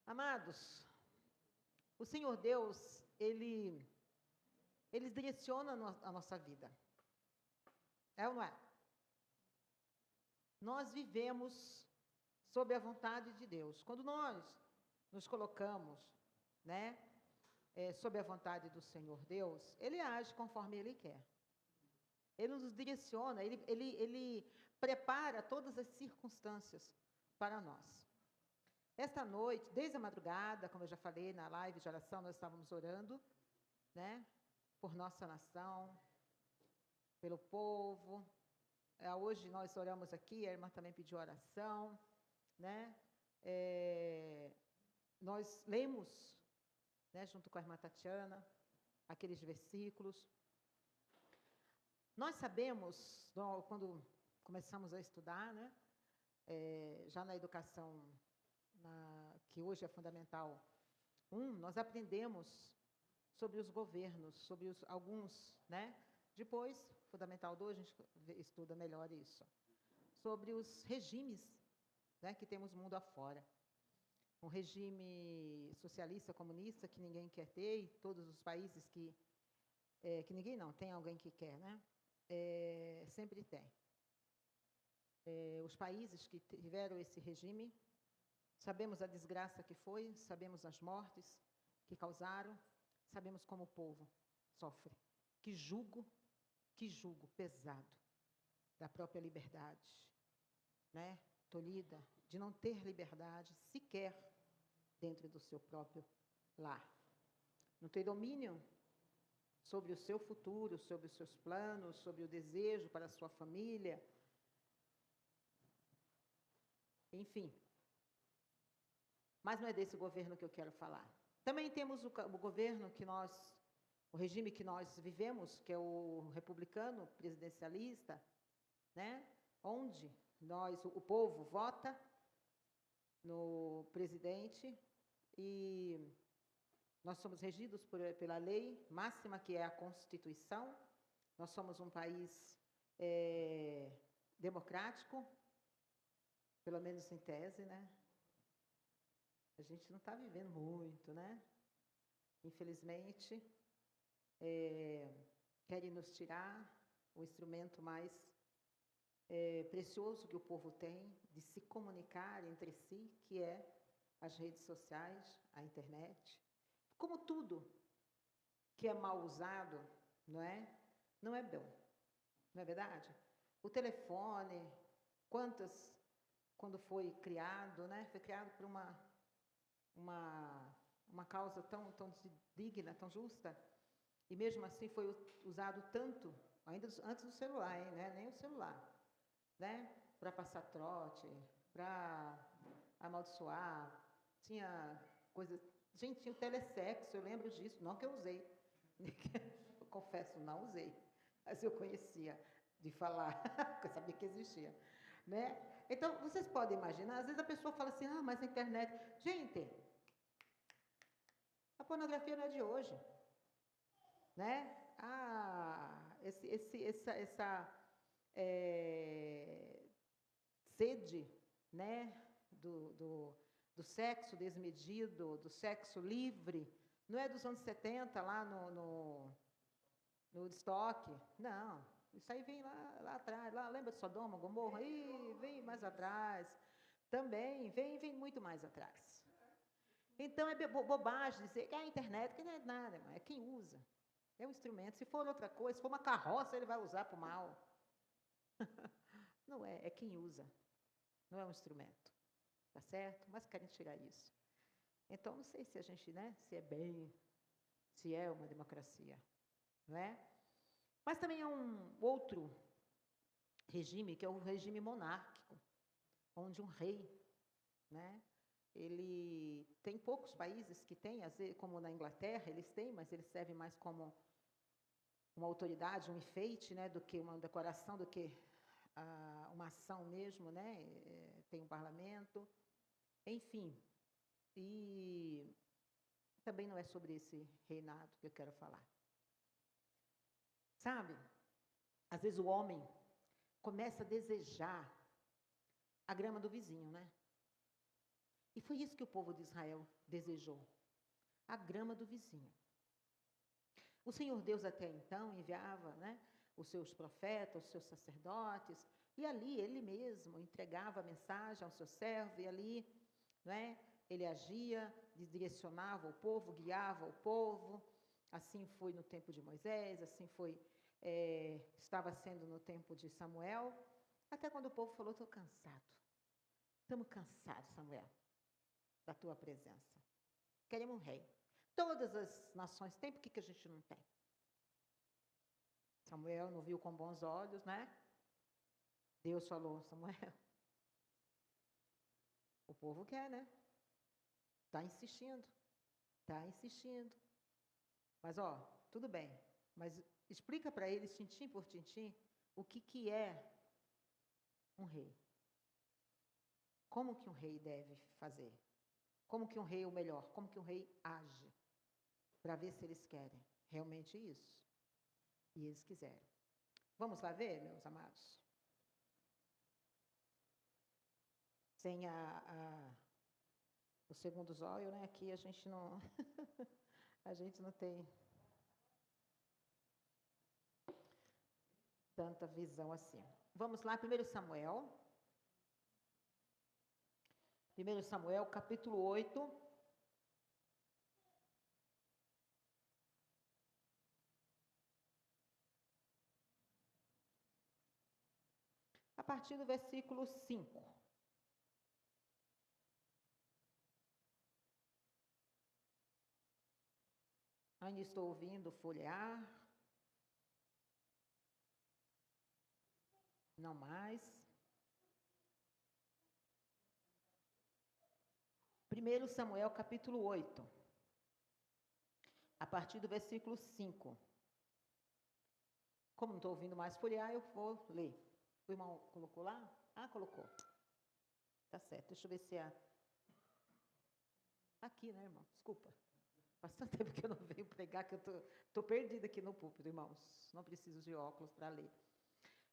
Amados, o Senhor Deus, Ele direciona a nossa vida. É ou não é? Nós vivemos sob a vontade de Deus. Quando nós nos colocamos, sob a vontade do Senhor Deus, Ele age conforme Ele quer. Ele nos direciona, Ele prepara todas as circunstâncias para nós. Esta noite, desde a madrugada, como eu já falei na live de oração, nós estávamos orando, por nossa nação, pelo povo. Hoje nós oramos aqui, a irmã também pediu oração, nós lemos, junto com a irmã Tatiana, aqueles versículos. Nós sabemos, quando começamos a estudar, já na educação, que hoje é fundamental 1, nós aprendemos sobre os governos, sobre alguns, Depois, fundamental 2, a gente estuda melhor isso. Sobre os regimes, que temos mundo afora. Um regime socialista, comunista, que ninguém quer ter, e todos os países que ninguém não, tem alguém que quer, sempre tem. Os países que tiveram esse regime, sabemos a desgraça que foi, sabemos as mortes que causaram, sabemos como o povo sofre. Que jugo pesado da própria liberdade, tolhida, de não ter liberdade sequer dentro do seu próprio lar. Não ter domínio sobre o seu futuro, sobre os seus planos, sobre o desejo para a sua família. Enfim. Mas não é desse governo que eu quero falar. Também temos o governo o regime que nós vivemos, que é o republicano presidencialista, onde o povo vota no presidente e nós somos regidos pela lei máxima, que é a Constituição. Nós somos um país democrático, pelo menos em tese, A gente não está vivendo muito, Infelizmente, querem nos tirar o instrumento mais precioso que o povo tem de se comunicar entre si, que é as redes sociais, a internet. Como tudo que é mal usado, não é bom. Não é verdade? O telefone, quando foi criado, foi criado por uma causa tão digna, tão justa, e mesmo assim foi usado tanto, ainda antes do celular, nem o celular, para passar trote, para amaldiçoar, tinha coisa... Gente, tinha o telesexo, eu lembro disso, não que eu usei, eu confesso, não usei, mas eu conhecia de falar, porque eu sabia que existia, Então, vocês podem imaginar, às vezes a pessoa fala assim, mas a internet... Gente, a pornografia não é de hoje, essa sede, do sexo desmedido, do sexo livre, não é dos anos 70, lá no Woodstock, não, isso aí vem lá atrás, lembra de Sodoma, Gomorra? Vem mais atrás, também, vem muito mais atrás. Então, é bobagem dizer que a internet que não é nada, é quem usa. É um instrumento. Se for outra coisa, se for uma carroça, ele vai usar para o mal. Não é quem usa. Não é um instrumento. Tá certo? Mas querem tirar isso. Então, não sei se a gente, se é uma democracia. Não é? Mas também é um outro regime, que é o regime monárquico, onde um rei, ele tem poucos países que têm, como na Inglaterra, eles têm, mas eles servem mais como uma autoridade, um enfeite, do que uma decoração, do que uma ação mesmo, tem um parlamento, enfim. E também não é sobre esse reinado que eu quero falar. Sabe, às vezes o homem começa a desejar a grama do vizinho, E foi isso que o povo de Israel desejou, a grama do vizinho. O Senhor Deus até então enviava, né, os seus profetas, os seus sacerdotes, e ali ele mesmo entregava a mensagem ao seu servo, e ali, né, ele agia, direcionava o povo, guiava o povo. Assim foi no tempo de Moisés, assim foi, estava sendo no tempo de Samuel, até quando o povo falou: estou cansado. Estamos cansados, Samuel, da tua presença. Queremos um rei. Todas as nações têm, por que a gente não tem? Samuel não viu com bons olhos, né? Deus falou: Samuel, o povo quer, né? Está insistindo, está insistindo. Mas, tudo bem, mas explica para eles, tintim por tintim, o que é um rei. Como que um rei deve fazer? Como que um rei, ou melhor, como que um rei age? Para ver se eles querem realmente isso. E eles quiseram. Vamos lá ver, meus amados? Sem o segundo zóio, né? Aqui a gente não a gente não tem tanta visão assim. Vamos lá, 1 Samuel. 1 Samuel, capítulo 8. A partir do versículo 5. Ainda estou ouvindo folhear. Não mais. 1 Samuel, capítulo 8. A partir do versículo 5. Como não estou ouvindo mais folhear, eu vou ler. O irmão colocou lá? Ah, colocou. Tá certo. Deixa eu ver se é... Aqui, né, irmão? Desculpa. Faz tanto tempo que eu não venho pregar que eu estou perdida aqui no púlpito, irmãos. Não preciso de óculos para ler.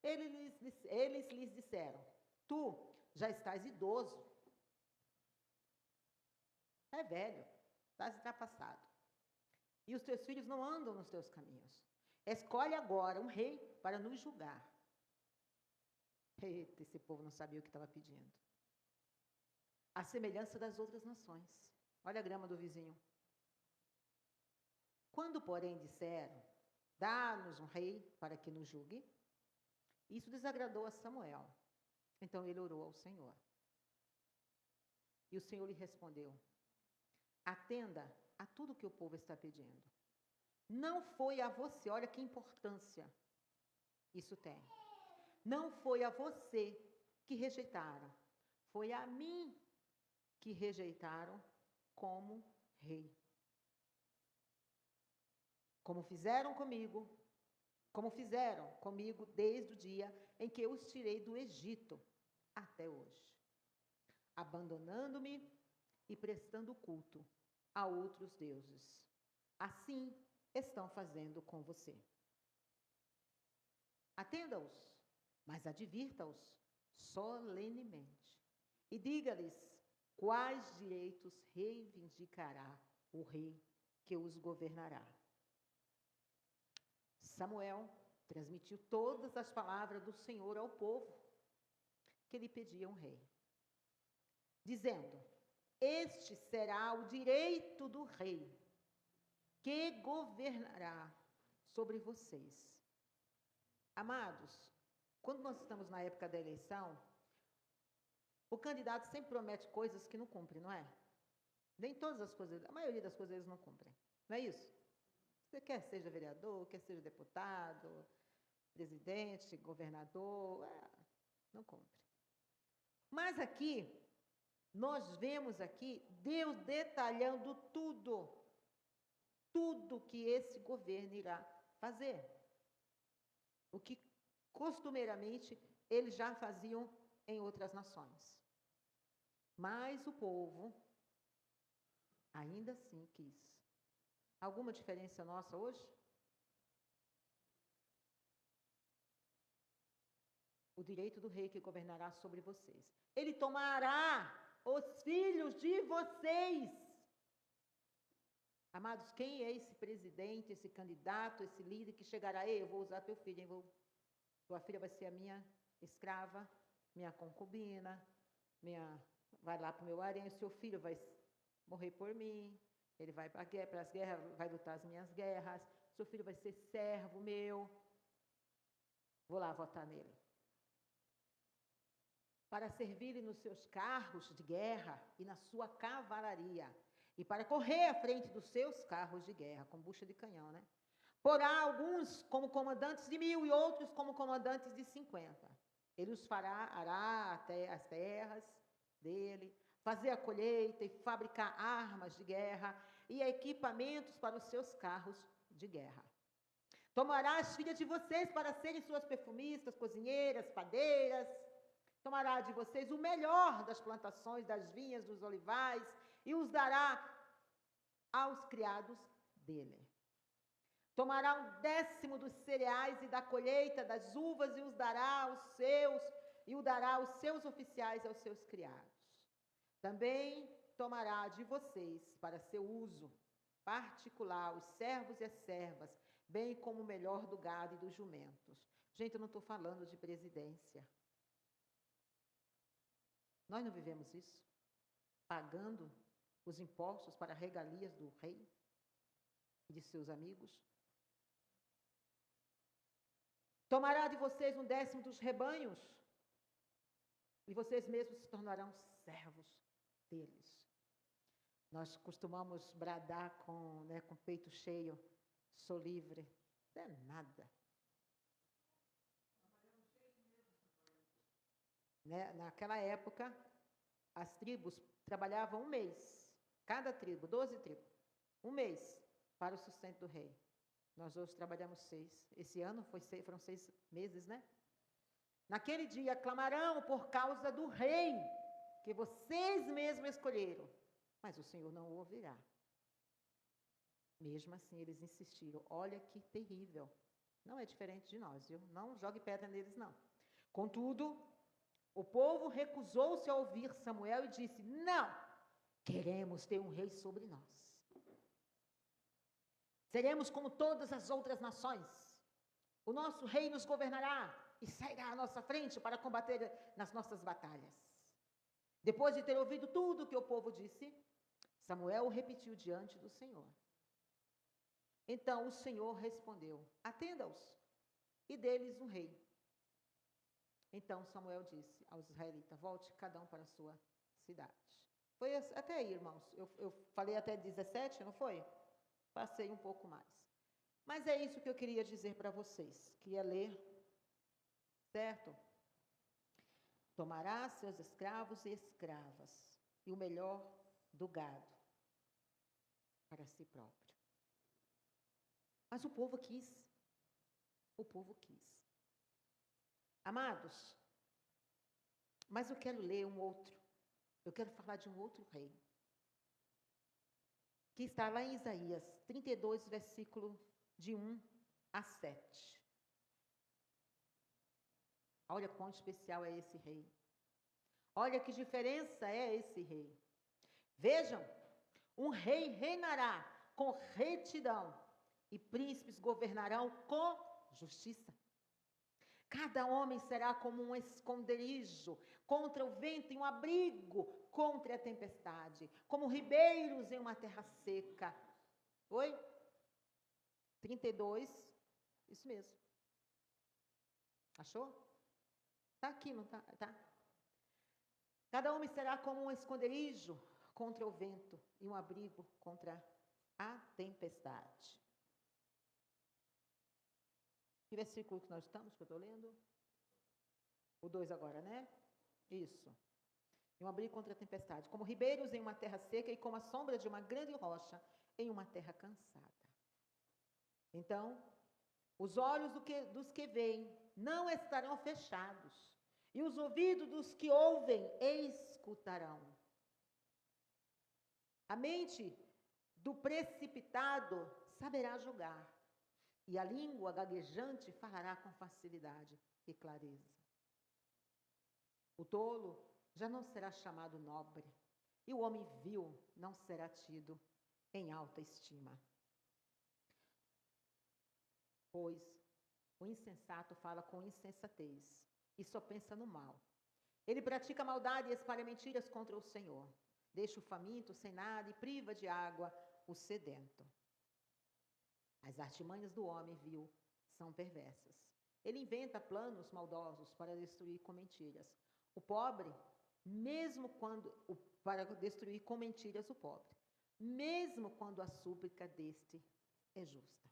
Eles lhes disseram: tu já estás idoso. É velho. Estás ultrapassado. E os teus filhos não andam nos teus caminhos. Escolhe agora um rei para nos julgar. Eita, esse povo não sabia o que estava pedindo. A semelhança das outras nações. Olha a grama do vizinho. Quando, porém, disseram: dá-nos um rei para que nos julgue, isso desagradou a Samuel. Então ele orou ao Senhor. E o Senhor lhe respondeu: atenda a tudo que o povo está pedindo. Não foi a você, olha que importância isso tem. Não foi a você que rejeitaram, foi a mim que rejeitaram como rei. Como fizeram comigo desde o dia em que eu os tirei do Egito até hoje, abandonando-me e prestando culto a outros deuses. Assim estão fazendo com você. Atenda-os, mas advirta-os solenemente e diga-lhes quais direitos reivindicará o rei que os governará. Samuel transmitiu todas as palavras do Senhor ao povo que lhe pedia um rei, dizendo: este será o direito do rei que governará sobre vocês. Amados, quando nós estamos na época da eleição, o candidato sempre promete coisas que não cumpre, não é? Nem todas as coisas, a maioria das coisas eles não cumprem. Não é isso? Você quer seja vereador, quer seja deputado, presidente, governador, não cumpre. Mas aqui, nós vemos aqui Deus detalhando tudo que esse governo irá fazer. O que costumeiramente eles já faziam em outras nações. Mas o povo ainda assim quis. Alguma diferença nossa hoje? O direito do rei que governará sobre vocês. Ele tomará os filhos de vocês. Amados, quem é esse presidente, esse candidato, esse líder que chegará? Ei, eu vou usar teu filho, hein? Tua filha vai ser a minha escrava, minha concubina, vai lá para o meu harém, seu filho vai morrer por mim, ele vai para as guerras, vai lutar as minhas guerras, seu filho vai ser servo meu. Vou lá votar nele. Para servirem nos seus carros de guerra e na sua cavalaria, e para correr à frente dos seus carros de guerra, com bucha de canhão, né? Porá alguns como comandantes de 1000 e outros como comandantes de 50. Ele os ará até as terras dele, fazer a colheita e fabricar armas de guerra e equipamentos para os seus carros de guerra. Tomará as filhas de vocês para serem suas perfumistas, cozinheiras, padeiras. Tomará de vocês o melhor das plantações, das vinhas, dos olivais, e os dará aos criados dele. Tomará 1/10 dos cereais e da colheita das uvas, e o dará aos seus oficiais e aos seus criados. Também tomará de vocês, para seu uso particular, os servos e as servas, bem como o melhor do gado e dos jumentos. Gente, eu não estou falando de presidência. Nós não vivemos isso? Pagando os impostos para regalias do rei e de seus amigos? Tomará de vocês 1/10 dos rebanhos, e vocês mesmos se tornarão servos deles. Nós costumamos bradar com o peito cheio, sou livre. Não é nada. Naquela época, as tribos trabalhavam 1 mês, cada tribo, 12 tribos, 1 mês para o sustento do rei. Nós hoje trabalhamos 6. Esse ano foram 6 meses, né? Naquele dia clamarão por causa do rei, que vocês mesmos escolheram, mas o Senhor não o ouvirá. Mesmo assim, eles insistiram. Olha que terrível. Não é diferente de nós, viu? Não jogue pedra neles, não. Contudo, o povo recusou-se a ouvir Samuel e disse: não, queremos ter um rei sobre nós. Seremos como todas as outras nações. O nosso rei nos governará e sairá à nossa frente para combater nas nossas batalhas. Depois de ter ouvido tudo o que o povo disse, Samuel repetiu diante do Senhor. Então o Senhor respondeu: atenda-os e deles um rei. Então Samuel disse aos israelitas: volte cada um para a sua cidade. Foi até aí, irmãos. Eu falei até 17, não foi? Passei um pouco mais. Mas é isso que eu queria dizer para vocês. Queria ler, certo? Tomará seus escravos e escravas e o melhor do gado para si próprio. Mas o povo quis. O povo quis. Amados, mas eu quero ler um outro. Eu quero falar de um outro rei. Que está lá em Isaías 32, versículo de 1 a 7. Olha quão especial é esse rei. Olha que diferença é esse rei. Vejam, um rei reinará com retidão e príncipes governarão com justiça. Cada homem será como um esconderijo contra o vento e um abrigo contra a tempestade, como ribeiros em uma terra seca. Oi? 32, isso mesmo. Achou? Está aqui, não está? Tá. Cada homem será como um esconderijo contra o vento e um abrigo contra a tempestade. Que versículo que nós estamos, que eu estou lendo? O 2 agora, né? Isso. E um abrigo contra a tempestade, como ribeiros em uma terra seca e como a sombra de uma grande rocha em uma terra cansada. Então, os olhos dos que veem não estarão fechados, e os ouvidos dos que ouvem escutarão. A mente do precipitado saberá julgar, e a língua gaguejante falará com facilidade e clareza. O tolo já não será chamado nobre, e o homem vil não será tido em alta estima. Pois o insensato fala com insensatez e só pensa no mal. Ele pratica maldade e espalha mentiras contra o Senhor. Deixa o faminto sem nada e priva de água o sedento. As artimanhas do homem vil são perversas. Ele inventa planos maldosos para destruir com mentiras. O pobre, para destruir com mentiras o pobre, mesmo quando a súplica deste é justa.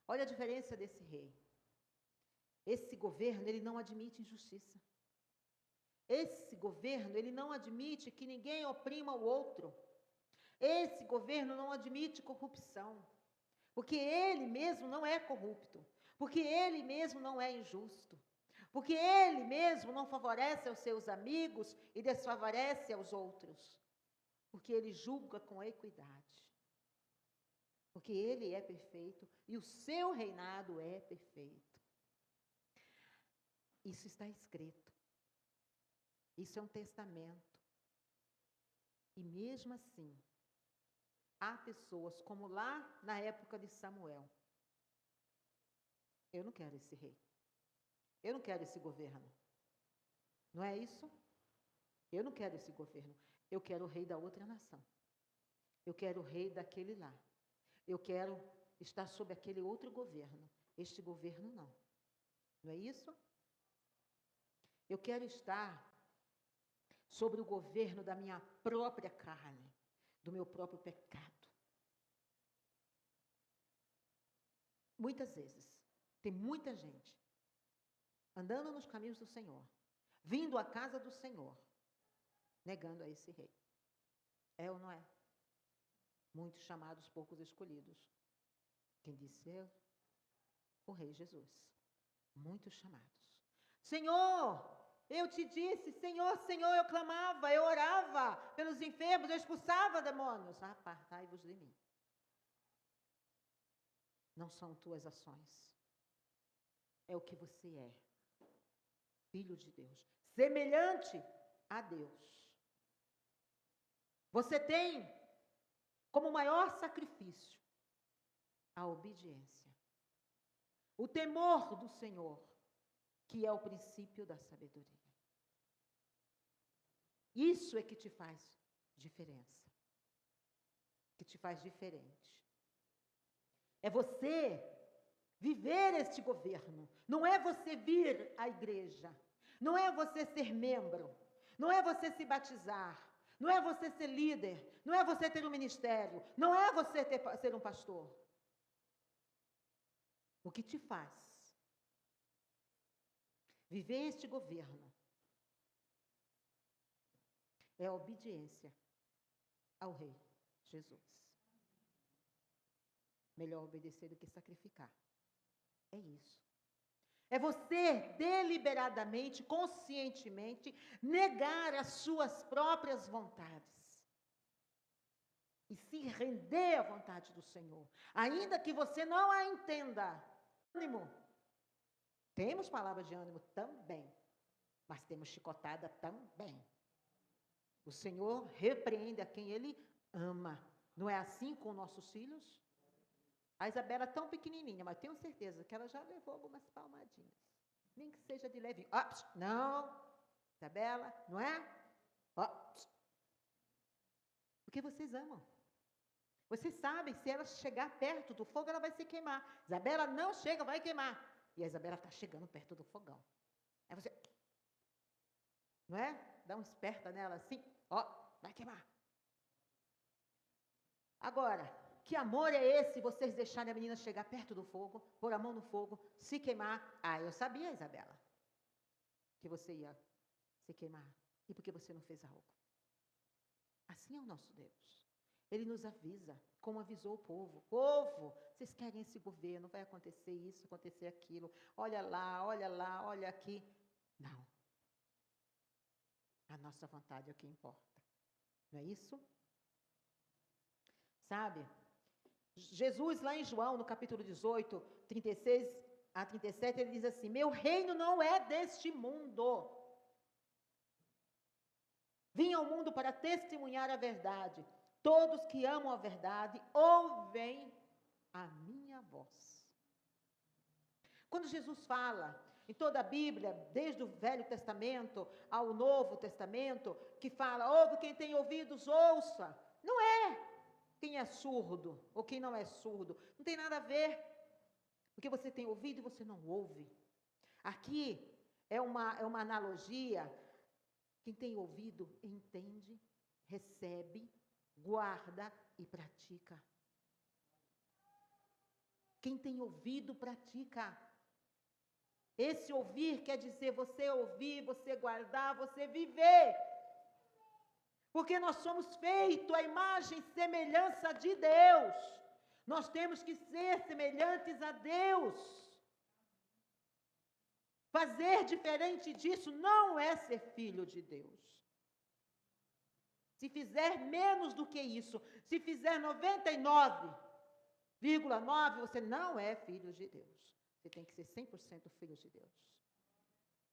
Olha a diferença desse rei. Esse governo, ele não admite injustiça. Esse governo, ele não admite que ninguém oprima o outro. Esse governo não admite corrupção. Porque ele mesmo não é corrupto. Porque ele mesmo não é injusto. Porque ele mesmo não favorece aos seus amigos e desfavorece aos outros. Porque ele julga com equidade. Porque ele é perfeito e o seu reinado é perfeito. Isso está escrito. Isso é um testamento. E mesmo assim, há pessoas como lá na época de Samuel. Eu não quero esse rei. Eu não quero esse governo. Não é isso? Eu não quero esse governo. Eu quero o rei da outra nação. Eu quero o rei daquele lá. Eu quero estar sob aquele outro governo. Este governo não. Não é isso? Eu quero estar sobre o governo da minha própria carne, do meu próprio pecado. Muitas vezes, tem muita gente andando nos caminhos do Senhor, vindo à casa do Senhor, negando a esse rei. É ou não é? Muitos chamados, poucos escolhidos. Quem disse eu? O Rei Jesus. Muitos chamados. Senhor, eu te disse, Senhor, Senhor, eu clamava, eu orava pelos enfermos, eu expulsava demônios. Apartai-vos de mim. Não são tuas ações. É o que você é. Filho de Deus. Semelhante a Deus. Você tem como maior sacrifício a obediência. O temor do Senhor, que é o princípio da sabedoria. Isso é que te faz diferença. Que te faz diferente. É você viver este governo. Não é você vir à igreja. Não é você ser membro. Não é você se batizar. Não é você ser líder. Não é você ter um ministério. Não é você ser um pastor. O que te faz viver este governo é a obediência ao Rei Jesus. Melhor obedecer do que sacrificar. É isso. É você deliberadamente, conscientemente, negar as suas próprias vontades. E se render à vontade do Senhor. Ainda que você não a entenda. Ânimo. Temos palavras de ânimo também. Mas temos chicotada também. O Senhor repreende a quem Ele ama. Não é assim com nossos filhos? A Isabela é tão pequenininha, mas tenho certeza que ela já levou algumas palmadinhas. Nem que seja de levinho. Não, Isabela, não é? Porque vocês amam. Vocês sabem, se ela chegar perto do fogo, ela vai se queimar. Isabela não chega, vai queimar. E a Isabela está chegando perto do fogão. Aí você, não é? Dá um esperta nela assim, vai queimar. Agora, que amor é esse, vocês deixarem a menina chegar perto do fogo, pôr a mão no fogo, se queimar? Eu sabia, Isabela, que você ia se queimar. E por que você não fez algo? Assim é o nosso Deus. Ele nos avisa, como avisou o povo. Povo, vocês querem esse governo, vai acontecer isso, acontecer aquilo. Olha lá, olha aqui. Não. A nossa vontade é o que importa. Não é isso? Sabe? Jesus, lá em João, no capítulo 18, 36 a 37, ele diz assim: meu reino não é deste mundo. Vim ao mundo para testemunhar a verdade. Todos que amam a verdade ouvem a minha voz. Quando Jesus fala em toda a Bíblia, desde o Velho Testamento ao Novo Testamento, que fala, ouve quem tem ouvidos, ouça. Não é quem é surdo ou quem não é surdo. Não tem nada a ver. Porque você tem ouvido e você não ouve. Aqui é uma analogia. Quem tem ouvido, entende, recebe, guarda e pratica. Quem tem ouvido, pratica. Esse ouvir quer dizer você ouvir, você guardar, você viver. Porque nós somos feitos à imagem e semelhança de Deus. Nós temos que ser semelhantes a Deus. Fazer diferente disso não é ser filho de Deus. Se fizer menos do que isso, se fizer 99,9, você não é filho de Deus. Você tem que ser 100% filho de Deus.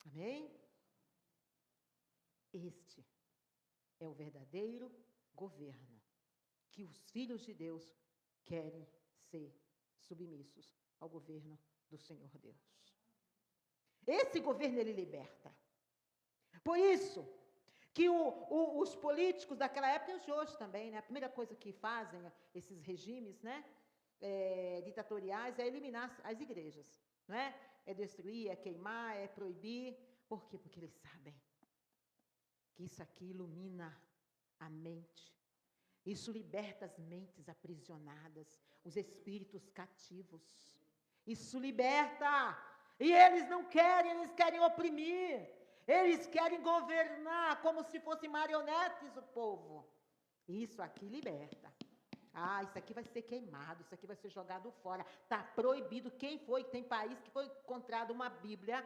Amém? Este é o verdadeiro governo que os filhos de Deus querem ser submissos ao governo do Senhor Deus. Esse governo, ele liberta. Por isso que os políticos daquela época, e de hoje também, né, a primeira coisa que fazem esses regimes, né, ditatoriais, é eliminar as igrejas. Não é? É destruir, é queimar, é proibir. Por quê? Porque eles sabem que isso aqui ilumina a mente. Isso liberta as mentes aprisionadas, os espíritos cativos. Isso liberta. E eles não querem, eles querem oprimir. Eles querem governar como se fossem marionetes o povo. Isso aqui liberta. Ah, isso aqui vai ser queimado, isso aqui vai ser jogado fora. Está proibido. Quem foi? Tem país que foi encontrado uma Bíblia.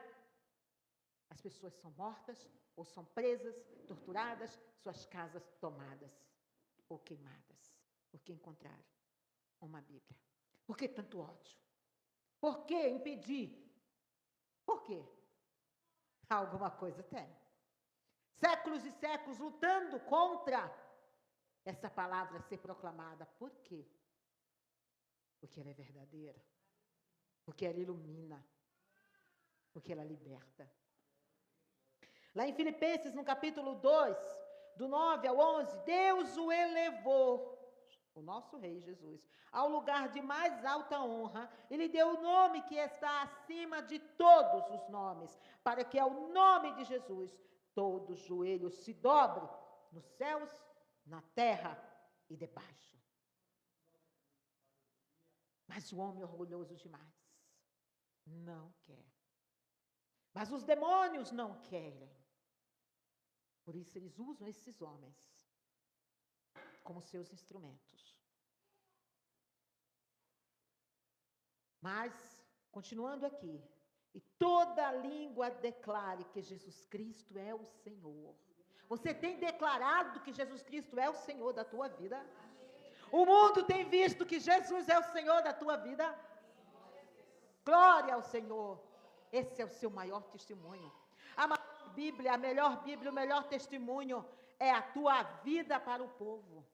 As pessoas são mortas, ou são presas, torturadas, suas casas tomadas, ou queimadas, porque encontraram uma Bíblia. Por que tanto ódio? Por que impedir? Por quê? Alguma coisa tem. Séculos e séculos lutando contra essa palavra ser proclamada. Por quê? Porque ela é verdadeira. Porque ela ilumina. Porque ela liberta. Lá em Filipenses, no capítulo 2, do 9 ao 11, Deus o elevou, o nosso Rei Jesus, ao lugar de mais alta honra. Ele deu o nome que está acima de todos os nomes, para que ao nome de Jesus todo joelho se dobre, nos céus, na terra e debaixo. Mas o homem orgulhoso demais não quer. Mas os demônios não querem. Por isso eles usam esses homens como seus instrumentos. Mas, continuando aqui, e toda língua declare que Jesus Cristo é o Senhor. Você tem declarado que Jesus Cristo é o Senhor da tua vida? O mundo tem visto que Jesus é o Senhor da tua vida? Glória ao Senhor. Esse é o seu maior testemunho. A maior Bíblia, o melhor testemunho é a tua vida para o povo.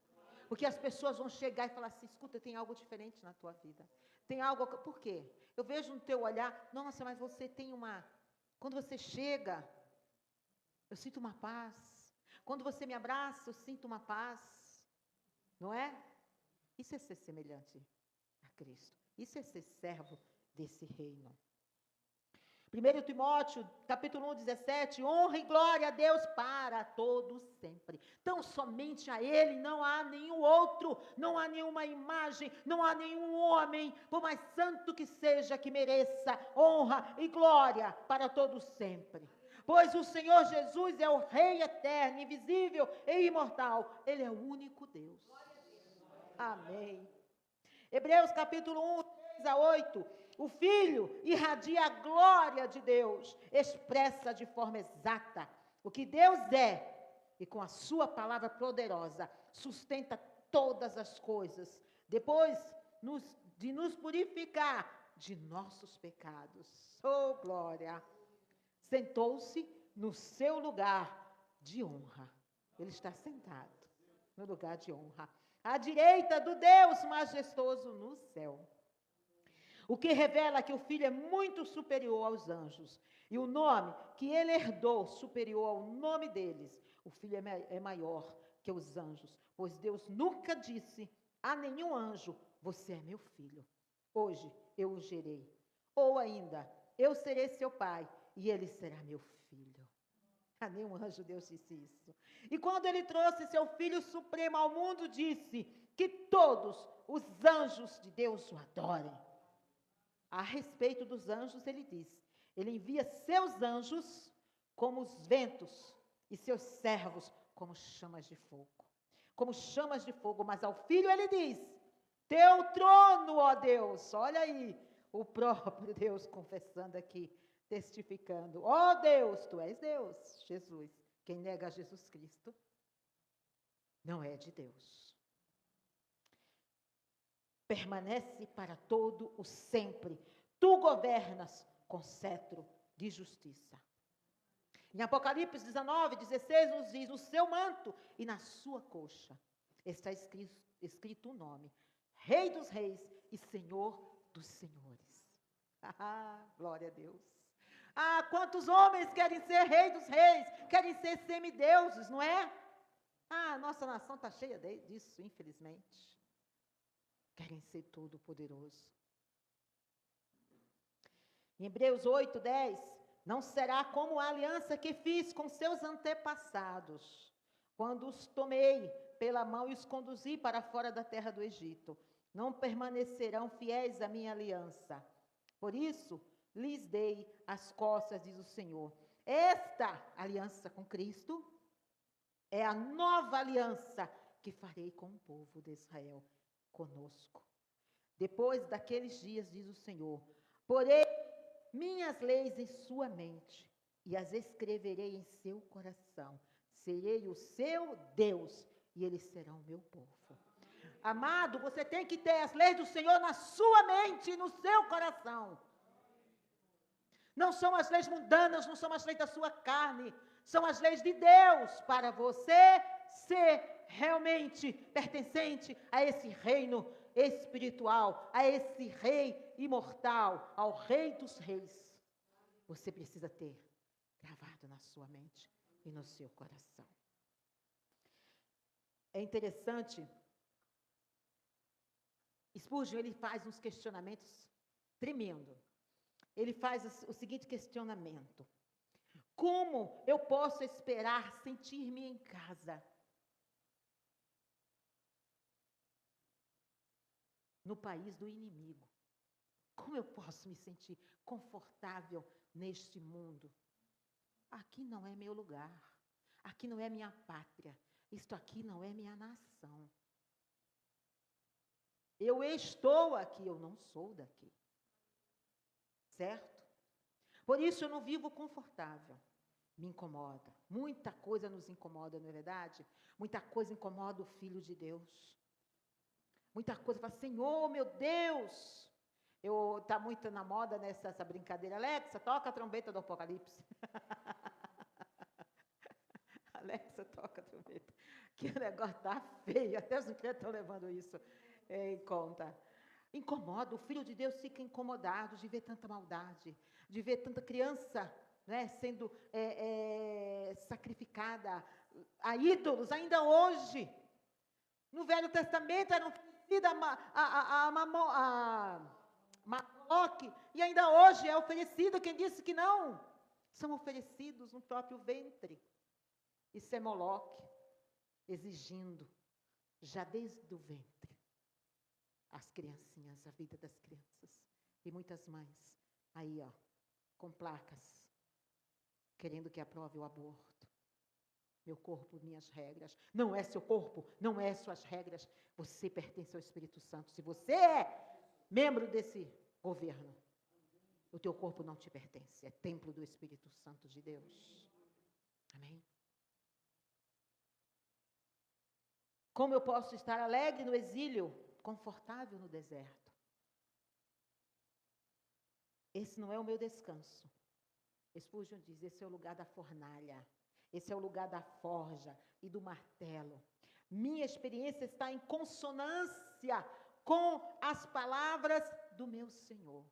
Porque as pessoas vão chegar e falar assim, escuta, tem algo diferente na tua vida. Tem algo... Por quê? Eu vejo no teu olhar, nossa, mas você tem uma... Quando você chega, eu sinto uma paz. Quando você me abraça, eu sinto uma paz. Não é? Isso é ser semelhante a Cristo. Isso é ser servo desse reino. 1 Timóteo, capítulo 1, 17, honra e glória a Deus para todos sempre. Então, somente a Ele, não há nenhum outro, não há nenhuma imagem, não há nenhum homem, por mais santo que seja, que mereça honra e glória para todos sempre. Pois o Senhor Jesus é o Rei eterno, invisível e imortal. Ele é o único Deus. Amém. Hebreus, capítulo 1, 3 a 8. O Filho irradia a glória de Deus, expressa de forma exata o que Deus é, e com a sua palavra poderosa sustenta todas as coisas, depois de nos purificar de nossos pecados. Oh, glória! Sentou-se no seu lugar de honra. Ele está sentado no lugar de honra, à direita do Deus majestoso no céu. O que revela que o Filho é muito superior aos anjos. E o nome que ele herdou, superior ao nome deles. O Filho é maior que os anjos, pois Deus nunca disse a nenhum anjo, você é meu filho, hoje eu o gerei. Ou ainda, eu serei seu pai e ele será meu filho. A nenhum anjo Deus disse isso. E quando ele trouxe seu Filho Supremo ao mundo, disse que todos os anjos de Deus o adorem. A respeito dos anjos, ele diz, ele envia seus anjos como os ventos e seus servos como chamas de fogo. Como chamas de fogo, mas ao Filho ele diz, teu trono, ó Deus, olha aí, o próprio Deus confessando aqui, testificando, ó Deus, tu és Deus, Jesus. Quem nega Jesus Cristo não é de Deus. Permanece para todo o sempre. Tu governas com cetro de justiça. Em Apocalipse 19, 16, nos diz, no seu manto e na sua coxa está escrito o nome, Rei dos Reis e Senhor dos Senhores. Ah, glória a Deus. Ah, quantos homens querem ser Rei dos Reis, querem ser semideuses, não é? Ah, nossa nação está cheia disso, infelizmente. Querem ser todo-poderoso. Em Hebreus 8, 10, não será como a aliança que fiz com seus antepassados, quando os tomei pela mão e os conduzi para fora da terra do Egito. Não permanecerão fiéis à minha aliança. Por isso, lhes dei as costas, diz o Senhor. Esta aliança com Cristo é a nova aliança que farei com o povo de Israel, conosco. Depois daqueles dias, diz o Senhor, porei minhas leis em sua mente e as escreverei em seu coração. Serei o seu Deus e eles serão o meu povo. Amado, você tem que ter as leis do Senhor na sua mente e no seu coração. Não são as leis mundanas, não são as leis da sua carne, são as leis de Deus para você ser realmente pertencente a esse reino espiritual, a esse rei imortal, ao Rei dos Reis. Você precisa ter gravado na sua mente e no seu coração. É interessante, Spurgeon, ele faz uns questionamentos tremendos. Ele faz o seguinte questionamento: como eu posso esperar sentir-me em casa no país do inimigo? Como eu posso me sentir confortável neste mundo? Aqui não é meu lugar, aqui não é minha pátria, isto aqui não é minha nação. Eu estou aqui, eu não sou daqui. Certo? Por isso eu não vivo confortável. Me incomoda. Muita coisa nos incomoda, não é verdade? Muita coisa incomoda o Filho de Deus. Muita coisa fala, Senhor, meu Deus. Está muito na moda nessa brincadeira. Alexa, toca a trombeta do Apocalipse. Alexa, toca a trombeta. Que o negócio está feio. Até os crentes estão levando isso em conta. Incomoda, o Filho de Deus fica incomodado de ver tanta maldade, de ver tanta criança, né, sendo sacrificada a ídolos, ainda hoje. No Velho Testamento eram oferecidas a Moloque, e ainda hoje é oferecido, quem disse que não? São oferecidos no próprio ventre. Isso é Moloque, exigindo, já desde o ventre, as criancinhas, a vida das crianças. E muitas mães, aí, ó, com placas, querendo que aprove o aborto. Meu corpo, minhas regras. Não é seu corpo, não é suas regras. Você pertence ao Espírito Santo. Se você é membro desse governo, o teu corpo não te pertence. É templo do Espírito Santo de Deus. Amém? Como eu posso estar alegre no exílio, confortável no deserto? Esse não é o meu descanso. Spurgeon diz, esse é o lugar da fornalha, esse é o lugar da forja. e do martelo. Minha experiência está em consonância com as palavras do meu Senhor.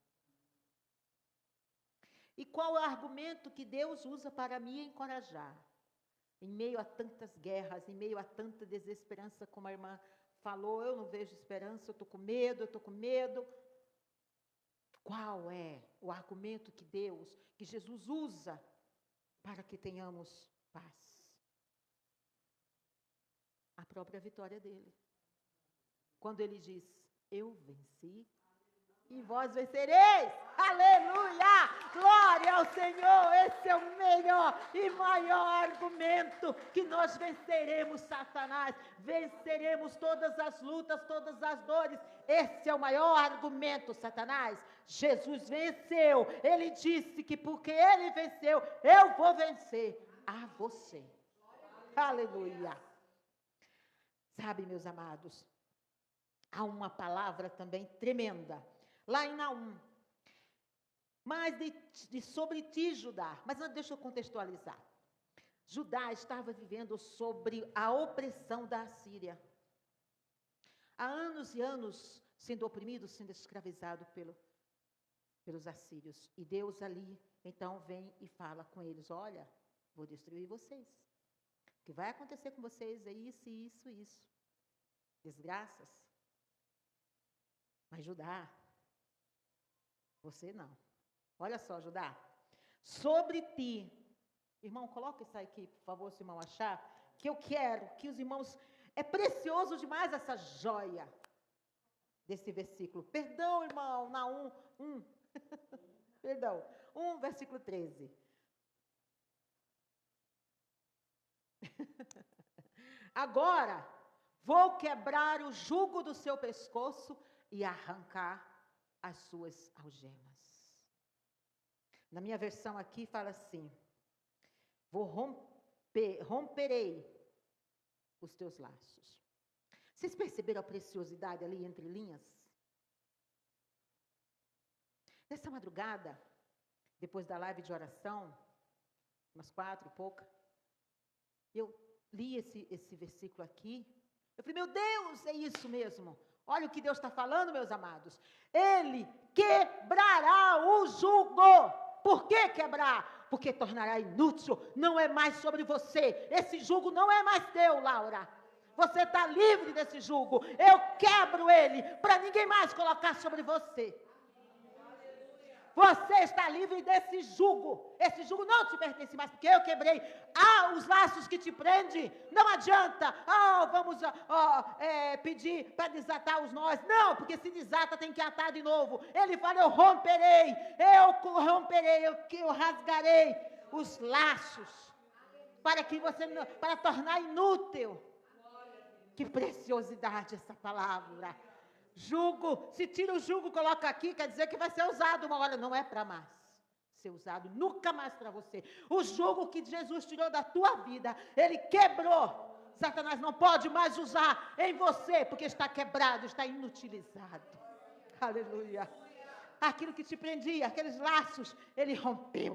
E qual é o argumento que Deus usa para me encorajar? Em meio a tantas guerras, em meio a tanta desesperança, como a irmã falou, eu não vejo esperança, eu estou com medo, eu estou com medo. Qual é o argumento que Jesus usa para que tenhamos paz? A própria vitória dele. Quando ele diz, eu venci, e vós vencereis. Aleluia! Glória ao Senhor! Esse é o melhor e maior argumento, que nós venceremos Satanás, venceremos todas as lutas, todas as dores. Esse é o maior argumento, Satanás. Jesus venceu. Ele disse que porque ele venceu, eu vou vencer a você. Aleluia! Sabe, meus amados, há uma palavra também tremenda lá em Naum, mas sobre ti, Judá. Mas deixa eu contextualizar. Judá estava vivendo sobre a opressão da Assíria. Há anos e anos sendo oprimido, sendo escravizado pelos assírios. E Deus ali, então, vem e fala com eles, olha, vou destruir vocês. O que vai acontecer com vocês é isso, isso, isso. Desgraças. Mas Judá, você não. Olha só, Judá. Sobre ti. Irmão, coloca isso aqui, por favor, se o irmão achar. Que eu quero que os irmãos... É precioso demais essa joia desse versículo. Perdão, irmão, Naum 1. Perdão. 1, versículo 13. Agora, vou quebrar o jugo do seu pescoço e arrancar as suas algemas. Na minha versão aqui fala assim, romperei os teus laços. Vocês perceberam a preciosidade ali entre linhas? Nessa madrugada, depois da live de oração, umas 4 e pouca, eu li esse versículo aqui. Eu falei, meu Deus, é isso mesmo. Olha o que Deus está falando, meus amados. Ele quebrará o jugo. Por que quebrar? Porque tornará inútil. Não é mais sobre você. Esse jugo não é mais teu, Laura. Você está livre desse jugo. Eu quebro ele para ninguém mais colocar sobre você. Você está livre desse jugo. Esse jugo não te pertence mais, porque eu quebrei. Os laços que te prendem. Não adianta. Vamos pedir para desatar os nós. Não, porque se desata tem que atar de novo. Ele fala, eu romperei, eu rasgarei os laços. Para tornar inútil. Que preciosidade essa palavra. Jugo, se tira o jugo, coloca aqui, quer dizer que vai ser usado uma hora, não é para mais ser usado, nunca mais para você. O jugo que Jesus tirou da tua vida, ele quebrou. Satanás não pode mais usar em você, porque está quebrado, está inutilizado. Aleluia. Aquilo que te prendia, aqueles laços, ele rompeu.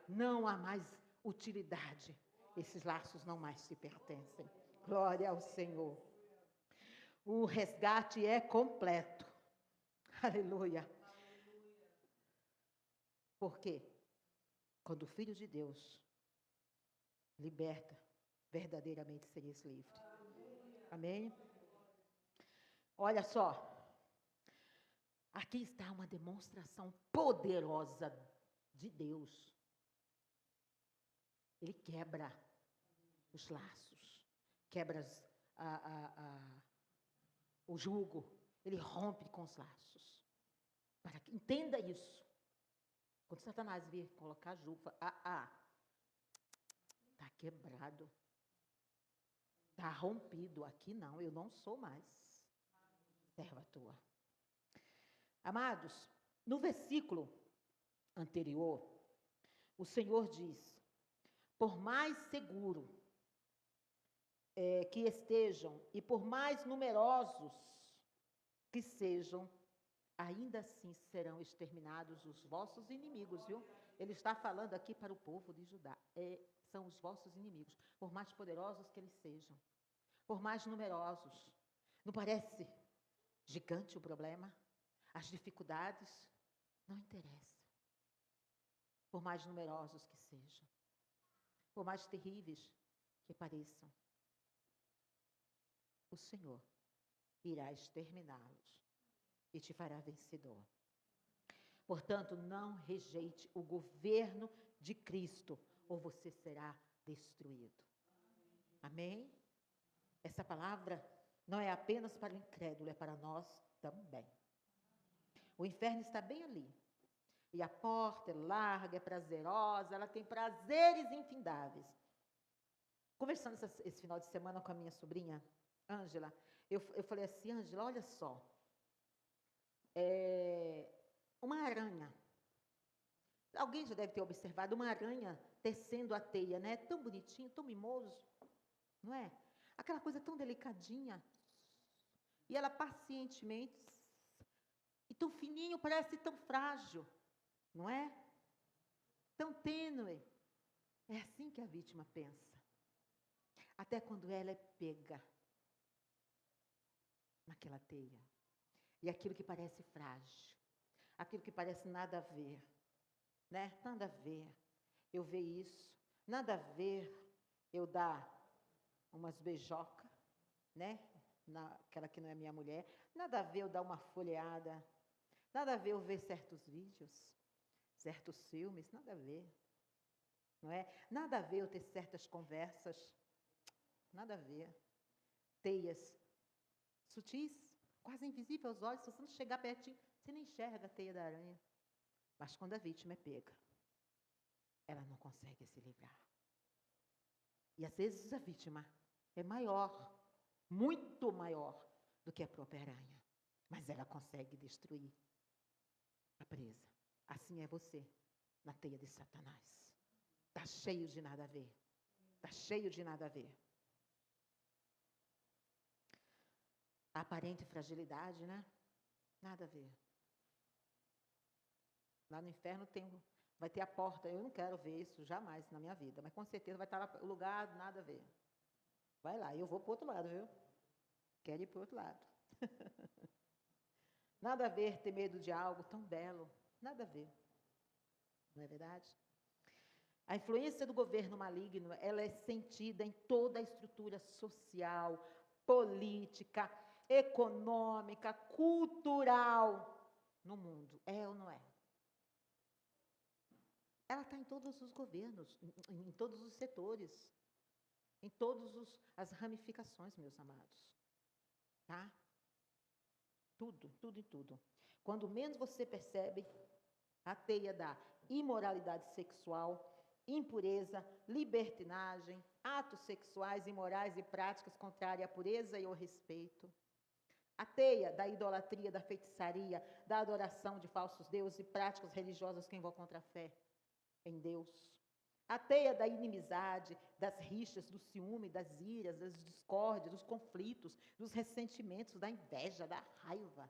Não há mais utilidade. Esses laços não mais te pertencem. Glória ao Senhor. O resgate é completo. Aleluia. Por quê? Quando o Filho de Deus liberta, verdadeiramente sereis livre. Amém? Olha só. Aqui está uma demonstração poderosa de Deus. Ele quebra os laços, quebra o jugo, ele rompe com os laços. Para que entenda isso. Quando Satanás vir colocar jugo, está quebrado. Está rompido. Aqui não, eu não sou mais serva tua. Amados, no versículo anterior, o Senhor diz, por mais seguro que estejam, e por mais numerosos que sejam, ainda assim serão exterminados os vossos inimigos, viu? Ele está falando aqui para o povo de Judá. são os vossos inimigos, por mais poderosos que eles sejam, por mais numerosos. Não parece gigante o problema? As dificuldades? Não interessa. Por mais numerosos que sejam, por mais terríveis que pareçam, o Senhor irá exterminá-los e te fará vencedor. Portanto, não rejeite o governo de Cristo, ou você será destruído. Amém? Essa palavra não é apenas para o incrédulo, é para nós também. O inferno está bem ali. E a porta é larga, é prazerosa, ela tem prazeres infindáveis. Conversando esse final de semana com a minha sobrinha, Ângela, eu falei assim, Ângela, olha só, uma aranha. Alguém já deve ter observado uma aranha tecendo a teia, né? Tão bonitinho, tão mimoso, não é? Aquela coisa tão delicadinha. E ela pacientemente, e tão fininho, parece tão frágil, não é? Tão tênue. É assim que a vítima pensa. Até quando ela é pega naquela teia. E aquilo que parece frágil, aquilo que parece nada a ver, né? Nada a ver eu ver isso, nada a ver eu dar umas beijocas, né? Aquela que não é minha mulher, nada a ver eu dar uma folheada, nada a ver eu ver certos vídeos, certos filmes, nada a ver, não é? Nada a ver eu ter certas conversas, nada a ver. Teias sutis, quase invisíveis aos olhos, se você não chegar pertinho, você nem enxerga a teia da aranha. Mas quando a vítima é pega, ela não consegue se livrar. E às vezes a vítima é maior, muito maior do que a própria aranha. Mas ela consegue destruir a presa. Assim é você na teia de Satanás. Está cheio de nada a ver. Está cheio de nada a ver. A aparente fragilidade, né? Nada a ver. Lá no inferno vai ter a porta. Eu não quero ver isso jamais na minha vida, mas com certeza vai estar lá o lugar, nada a ver. Vai lá, eu vou para o outro lado, viu? Quero ir para o outro lado. Nada a ver ter medo de algo tão belo. Nada a ver. Não é verdade? A influência do governo maligno, ela é sentida em toda a estrutura social, política, econômica, cultural no mundo. É ou não é? Ela está em todos os governos, em todos os setores, em todas as ramificações, meus amados. Tá? Tudo, tudo e tudo. Quando menos você percebe, a teia da imoralidade sexual, impureza, libertinagem, atos sexuais imorais e práticas contrárias à pureza e ao respeito. A teia da idolatria, da feitiçaria, da adoração de falsos deuses e práticas religiosas que invocam contra a fé em Deus. A teia da inimizade, das rixas, do ciúme, das iras, das discórdias, dos conflitos, dos ressentimentos, da inveja, da raiva.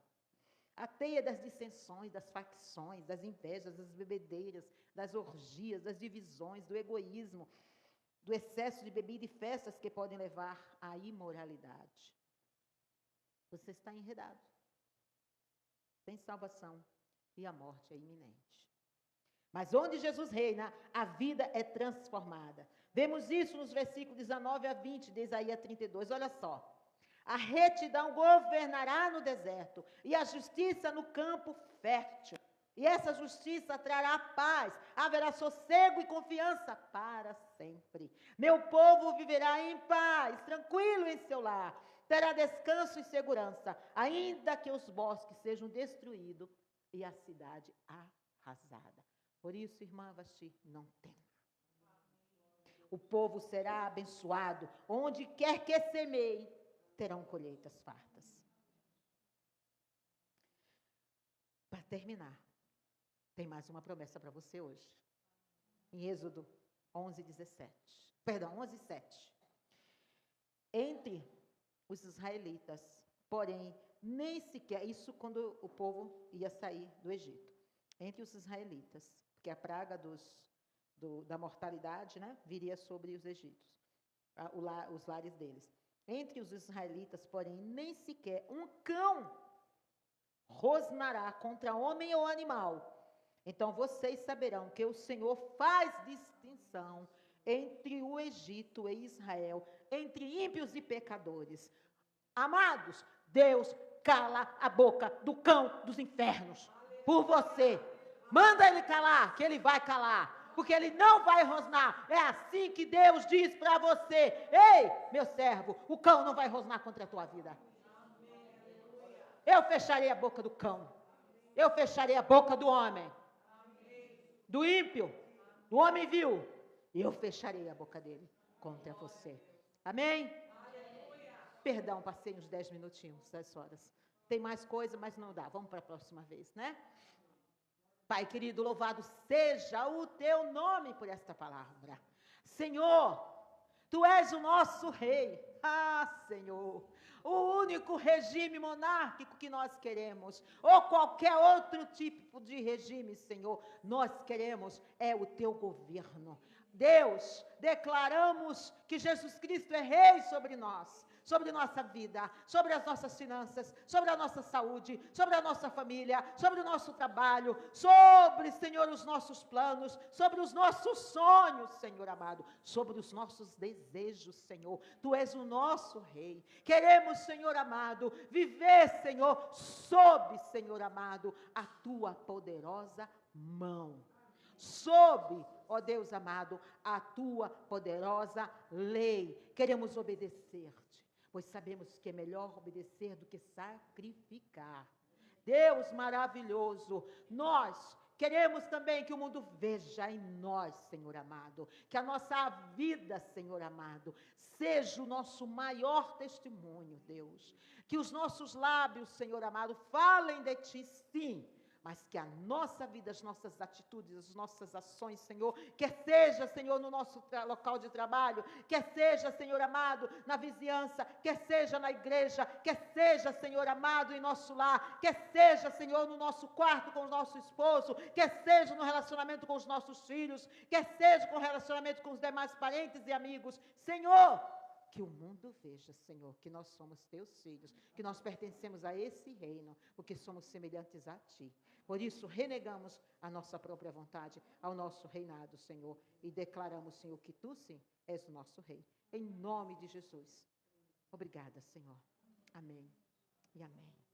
A teia das dissensões, das facções, das invejas, das bebedeiras, das orgias, das divisões, do egoísmo, do excesso de bebida e festas que podem levar à imoralidade. Você está enredado, sem salvação, e a morte é iminente. Mas onde Jesus reina, a vida é transformada. Vemos isso nos versículos 19 a 20 de Isaías 32. Olha só. A retidão governará no deserto, e a justiça no campo fértil. E essa justiça trará paz, haverá sossego e confiança para sempre. Meu povo viverá em paz, tranquilo em seu lar, terá descanso e segurança, ainda que os bosques sejam destruídos e a cidade arrasada. Por isso, irmã Vasti, não tema. O povo será abençoado, onde quer que semeie, terão colheitas fartas. Para terminar, tem mais uma promessa para você hoje. Em Êxodo 11:7. Entre os israelitas, porém, nem sequer, isso quando o povo ia sair do Egito. Entre os israelitas, porque a praga da mortalidade, né, viria sobre os egípcios, os lares deles. Entre os israelitas, porém, nem sequer um cão rosnará contra homem ou animal. Então vocês saberão que o Senhor faz distinção entre o Egito e Israel, entre ímpios e pecadores. Amados, Deus cala a boca do cão dos infernos por você. Manda ele calar, que ele vai calar, porque ele não vai rosnar. É assim que Deus diz para você: ei, meu servo, o cão não vai rosnar contra a tua vida. Eu fecharei a boca do cão, eu fecharei a boca do homem, do ímpio, do homem vil, e eu fecharei a boca dele contra você. Amém? Perdão, passei uns 10 minutinhos, 10 horas. Tem mais coisa, mas não dá. Vamos para a próxima vez, né? Pai querido, louvado seja o teu nome por esta palavra. Senhor, tu és o nosso rei. Ah, Senhor, o único regime monárquico que nós queremos, ou qualquer outro tipo de regime, Senhor, nós queremos é o teu governo. Deus, declaramos que Jesus Cristo é rei sobre nós, sobre nossa vida, sobre as nossas finanças, sobre a nossa saúde, sobre a nossa família, sobre o nosso trabalho, sobre, Senhor, os nossos planos, sobre os nossos sonhos, Senhor amado, sobre os nossos desejos, Senhor. Tu és o nosso rei. Queremos, Senhor amado, viver, Senhor, sob, Senhor amado, a tua poderosa mão. Sob, ó Deus amado, a tua poderosa lei. Queremos obedecer-te, pois sabemos que é melhor obedecer do que sacrificar. Deus maravilhoso, nós queremos também que o mundo veja em nós, Senhor amado, que a nossa vida, Senhor amado, seja o nosso maior testemunho, Deus. Que os nossos lábios, Senhor amado, falem de ti, sim, mas que a nossa vida, as nossas atitudes, as nossas ações, Senhor, quer seja, Senhor, no nosso local de trabalho, quer seja, Senhor amado, na vizinhança, quer seja na igreja, quer seja, Senhor amado, em nosso lar, quer seja, Senhor, no nosso quarto com o nosso esposo, quer seja no relacionamento com os nossos filhos, quer seja com o relacionamento com os demais parentes e amigos, Senhor, que o mundo veja, Senhor, que nós somos teus filhos, que nós pertencemos a esse reino, porque somos semelhantes a ti. Por isso, renegamos a nossa própria vontade, ao nosso reinado, Senhor, e declaramos, Senhor, que tu, sim, és o nosso rei. Em nome de Jesus. Obrigada, Senhor. Amém e amém.